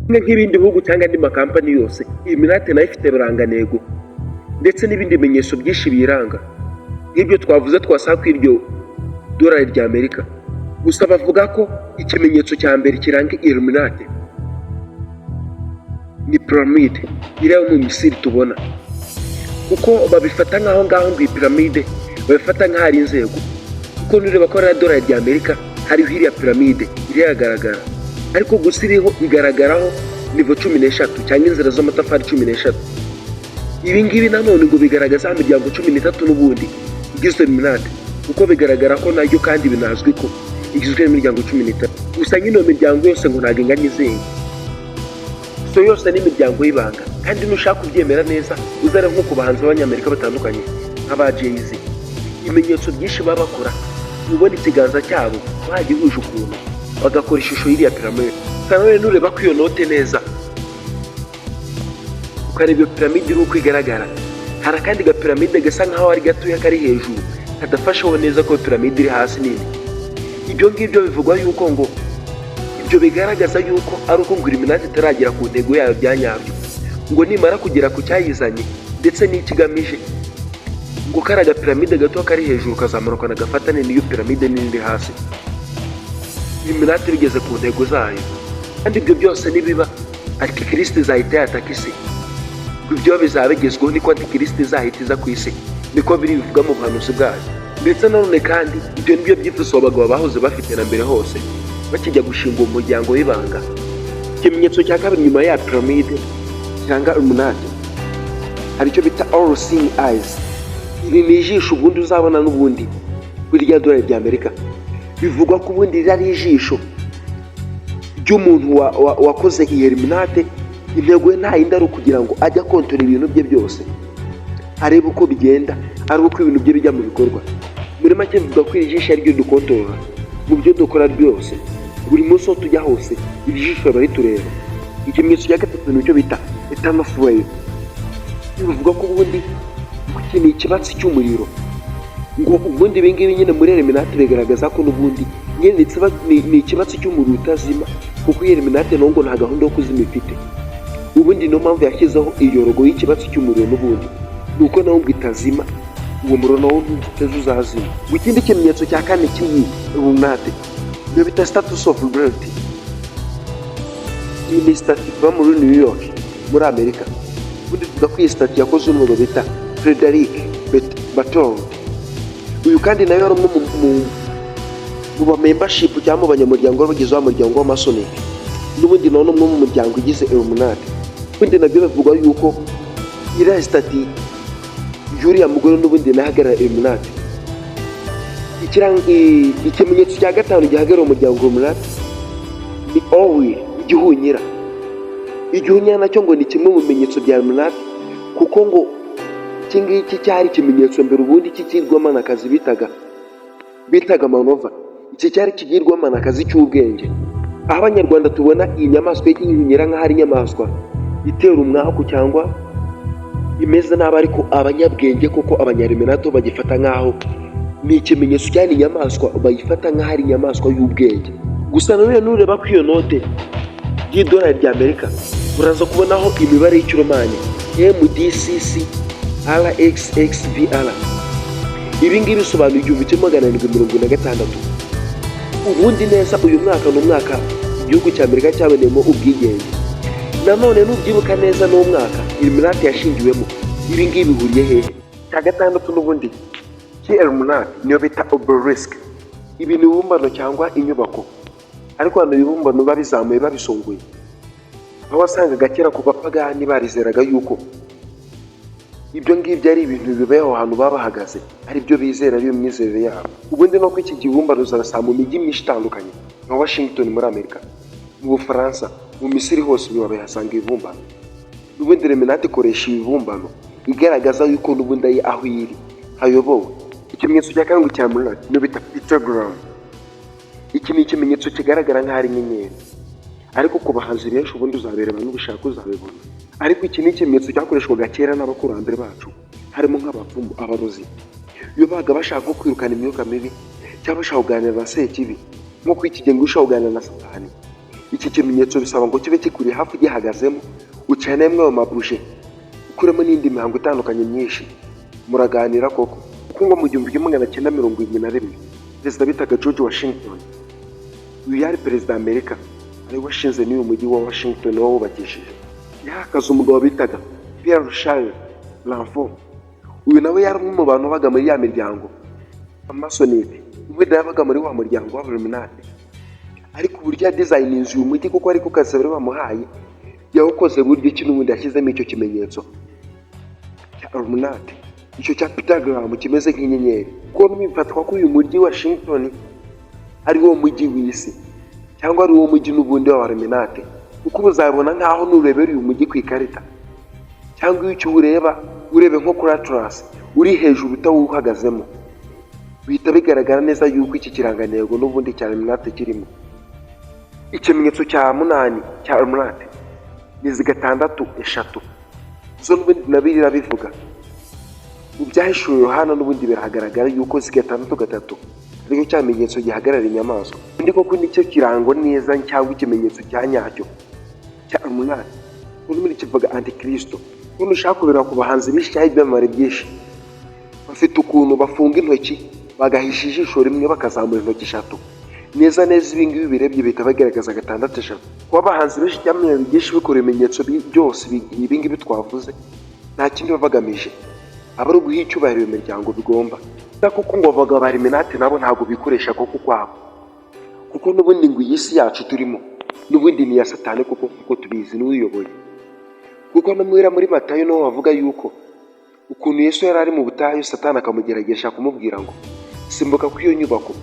nk'ibindi bihugu cyangwa andi makampani yose, Illuminati nayo ifite birangantego ndetse n'ibindi bimenyetso byinshi biyiranga nk'ibyo twavuze twasanga ku iryo dolari rya Amerika. Gusa bavuga ko ikimenyetso cya mbere kiranga Illuminati ni piramide iriho mu Misiri tubona, kuko babifata nk'aho ngaho ngo iyi piramide babifata nk'aho ari inzego, kuko nureba ko ari dolari rya Amerika hariho iriya piramide iragaragara, ariko gusa iriho igaragaraho nivo 13 cyangwa inzira z'amatafari 13. Ibi ngibi nanone ngo bigaragaza imiryango 13 n'ubundi igizwe Illuminati, kuko bigaragara ko nayo kandi binazwi ko igizwe n'imiryango 13. Gusa nyine iyo miryango yose ngo ntabwo ingana izenga, so yose ni imiryango y'ibanga. Kandi nushaka kubyemera neza uzare nko ku bahanzi b'Abanyamerika batandukanye nk'aba Jay-Z, ibimenyetso byinshi baba bakora, ubona ikiganza cyabo bagihuje ukuntu bagakora ishusho y'iriya piramide. Kandi nureba ko iyo note neza ukareba iyo piramide iri uko igaragara, hari akandi gapiramide gasa nkaho ari gatoya kari hejuru kadafasheho neza ko piramide iri hasi nini. Ibyo ngibyo bivugwa yuko ngo ibyo bigaragaza yuko ari uko ngo Illuminati itaragera ku ntego yayo bya nyabyo, ngo nimara kugera ku cyayizanye ndetse n'ikigamije, ngo kari agapiramide gato kari hejuru kazamuka nagafatane n'iyo piramide nini iri hasi, Illuminati bigeze ku ntego zayo. Kandi ibyo byose nibiba Antikristo izahita yataka isi. Ibyo bizaba bigezweho niko Antikristo izahita iza ku isi, niko biri bivuga mu buhanuzi bwayo. Ndetse nanone kandi ibyo nibyo byifuzo abagabo bahoze bafite na mbere hose bakijya gushinga umuryango w'ibanga. Ikimenyetso cya kabiri nyuma ya piramide kiranga Illuminati hari icyo bita all seeing eyes. Iri ni ijisho ubundi uzabona n'ubundi kuri rya dolari rya Amerika. Bivugwa ko ubundi riri ijisho ry'umuntu wakoze iyi Illuminati. Intego ye nta yindi ari ukugira ngo ajya kontora ibintu bye byose, arebe uko bigenda, ari uko ibintu bye bijya mu bikorwa. Muri make bivuga ko iri jisho ari ryo dukontorora mu byo dukora byose, buri munsi aho tujya hose iri jisho baritureba. Ikimenyetso cya gatatu nicyo bita eternal flame. Bivuga ko ubundi iki ni ikibatsi cy'umuriro, ngo ubundi ibingibi nyine muri Illuminati bigaragaza ko n'ubundi nyine ni ikibatsi cy'umuriro utazima, kuko iyi Illuminati ntabwo nta gahunda yo kuzima ifite. Ubundi niyo mpamvu yashyizeho iyo rogo y'ikibatsi cy'umuriro n'ubundi, nuko nawo ngo itazima, uwo muriro nawo ntuteze uzazima. Ikindi kimenyetso cya kane cy'iyi Illuminati niyo bita status of liberty. Iyi ni stati iva muri New York muri Amerika. Ubundi tuvuga ko iyi stati yakozwe n'umugabo bita Frederick Barton. Uyu kandi nawe ari umwe mu ba membership cyangwa mu banyamuryango bagize wa muryango w'Amasonic, n'ubundi nawe umwe mu muryango ugize Illuminati. Ubundi nabyo bivugwa yuko iriya stati y'uriya mugore n'ubundi nahagarara Illuminati. Ikimenyetso cya gatanu gihagarara umuryango Illuminati ni owl, igihunyira. Igihunyira nacyo ngo ni kimwe mu bimenyetso bya Illuminati, kuko ngo iki ngiki cyari ikimenyetso mbere ubundi cy'ikigirwamanakazi bitaga manova. Iki cyari ikigirwamanakazi cy'ubwenge. Aho Abanyarwanda tubona iyi nyamaswa y'igihunyira nk'aho ari inyamaswa itera umwaku cyangwa imeze nabi, ariko abanyabwenge koko Abanyarwanda bagifata nk'aho ni ikimenyetso cyane inyamaswa, bayifata nk'aho ari inyamaswa y'ubwenge. Gusa nanone nureba ko iyo note y'idolari rya Amerika uraza kubonaho imibare y'ikiromani MDCC RXXVR. Ibi ngibi bisobanuye 1776. Ubundi neza uyu mwaka ni umwaka igihugu cya Amerika cyaboneyemo ubwigenge. Nanone nubyibuka neza n'umwaka Illuminati yashingiwemo. Ibi ngibi bihuriye hehe? Cya gatandatu n'ubundi Illuminati niyo bita obelisk. Ibi ni ibibumbano cyangwa inyubako, ariko hano ibibumbano babizamuye babisongoye. Aho wasangaga kera ku bapagani barizeraga yuko ibyo ngibyo ari ibintu bibayeho ahantu babahagaze, ari byo bizera ari imyizerere yabo. Ubundi no kwiki kibumbano uzasanga mu mijyi myinshi itandukanye nka Washington muri Amerika, mu Bufaransa, mu Misiri hose wabihasanga ibibumbano. Ubundi Illuminati ikoresha ibibumbano igaragaza yuko n'ubundi aho iri hayobowe. Ikimenyetso cya karindwi cya Illuminati no bita pentagram. Iki ni ikimenyetso kigaragara nk'aho ari inyenyeri, ariko ku bahanzi benshi ubundi uzabereba n'ubishaka uzabibona. Ariko iki ni ikimenyetso cyakoreshwaga kera n'abakurambere bacu, harimo nk'abapfumu, abarozi. Iyo baga bashaka kwirukana imyuka mibi cyangwa bashaka kuganira na Sekibi, nko kwikigenge ushaka kuganira na Satani, iki kimenyetso bisaba ngo kibe kikuri hafi gihagazemo, ucanemo ayo mabuje, ukuremo n'indi mihango itandukanye myinshi, muraganira koko. Kuko ngo mu 1971 perezida bitaga George Washington, uyu yari perezida Amerika, ari washinze n'uyu mujyi wa Washington wawubakishije, yahakaza umugabo bitaga Pierre Charles Lanfranc. Uyu nawe yari umwe mu bantu baga muri ya miryango amasonite, we yabaga muri wa muryango w'Illuminati. Ariko uburyo designinze uyu mujyi kuko ariko kazi bari bamuhaye, yawukoze buryo ki n'ubundi yashyizemo icyo kimenyetso cya Illuminati, icyo cya pentagram kimeze nk'inyenyeri. Kuko n'imifatwa ko uyu mujyi wa Washington ari wo mujyi w'isi, cyangwa ari wo mujyi n'ubundi wa Illuminati, kuko uzabona nkaho nurebera uyu mujyi ku ikarita, cyangwa icyo urebe nko kuri Atlas uri hejuru utawuhagazemo, bihita bigaragara neza yuko iki kirangantego n'ubundi cya Illuminati kirimo. Ikimenyetso cya 8 cya Illuminati ni 6 zo n'ubundi nabirira bivuga mu byahishuwe Yohana, n'ubundi birahagaragara yuko 6 ariko cyamenyetso gihagarara inyamaswa. Ndiko ko nicyo kirango neza cyangwa ikimenyetso cya nyacyo cya Illuminati, n'ubundi kivuga Antikristo. Umuntu ushaka kubera ku bahanzi b'ishayi by'amare byinshi, bafite ukuntu bafunga intoki bagahisha ijisho rimwe bakazamura intoki 3 neza neza. Ibi ngibi birebye bita bagaragaza 6. Kuba abahanzi benshi cyamwe byinshi bikora ibimenyetso byose ibi ngibi twavuze, nta kindi bagamije aba ari uguha icyubahiro imiryango bigomba. Kuko ngo bavuga ba Illuminati nabo ntago bikoresha koko kwabo, kuko n'ubundi ngo iyi si yacu turimo n'ubundi ni ya Satani, kuko tubizi n'uyoboye. Kuko namwira muri Matayo no bavuga yuko ukuntu Yesu yari ari mu butayu, Satani akamugeragesha kumubwira ngo simbuka ku iyo nyubako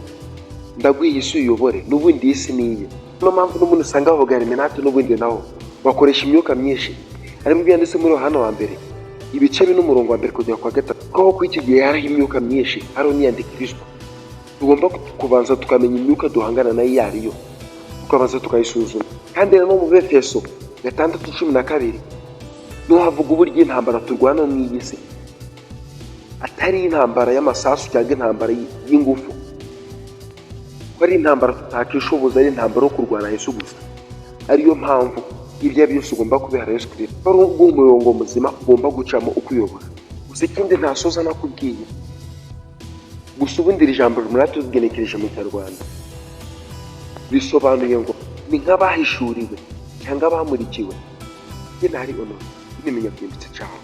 ndagwiye isi uyobore, n'ubundi isi niye. No mpamvu n'umuntu usanga bavuga Illuminati n'ubundi nawo bakoresha imyuka myinshi. Ari mu byanditse muri Yohana wa mbere ibice 1 n'umurongo wa 1 kugera kwa 3, ko ku iki gihe hari imyuka myinshi, hari ni Antikristo. Tugomba kubanza tukamenya imyuka duhangana nayo yariyo, tukabanza tukayisuzuma. Kandi no mu Efeso 6:12 no havuga uburyo intambara turwana mu isi atari intambara y'amasasu cyangwa intambara y'ingufu, ko ari intambara tutakishoboza, ari intambara yo kurwana Yesu gusa. Ariyo mpamvu ibyo byose ugomba kubera Yesu Kristo, ari umurongo muzima ugomba gucamo ukuyobora. Gusa ikindi ntasoza nakubwiye, gusa ubundi ijambo Illuminati tugenekereje mu Kinyarwanda bisobanuye ngo ni nk'abahishuriwe cyangwa abamurikiwe. Ntari ono nimenya byimbitse cyane.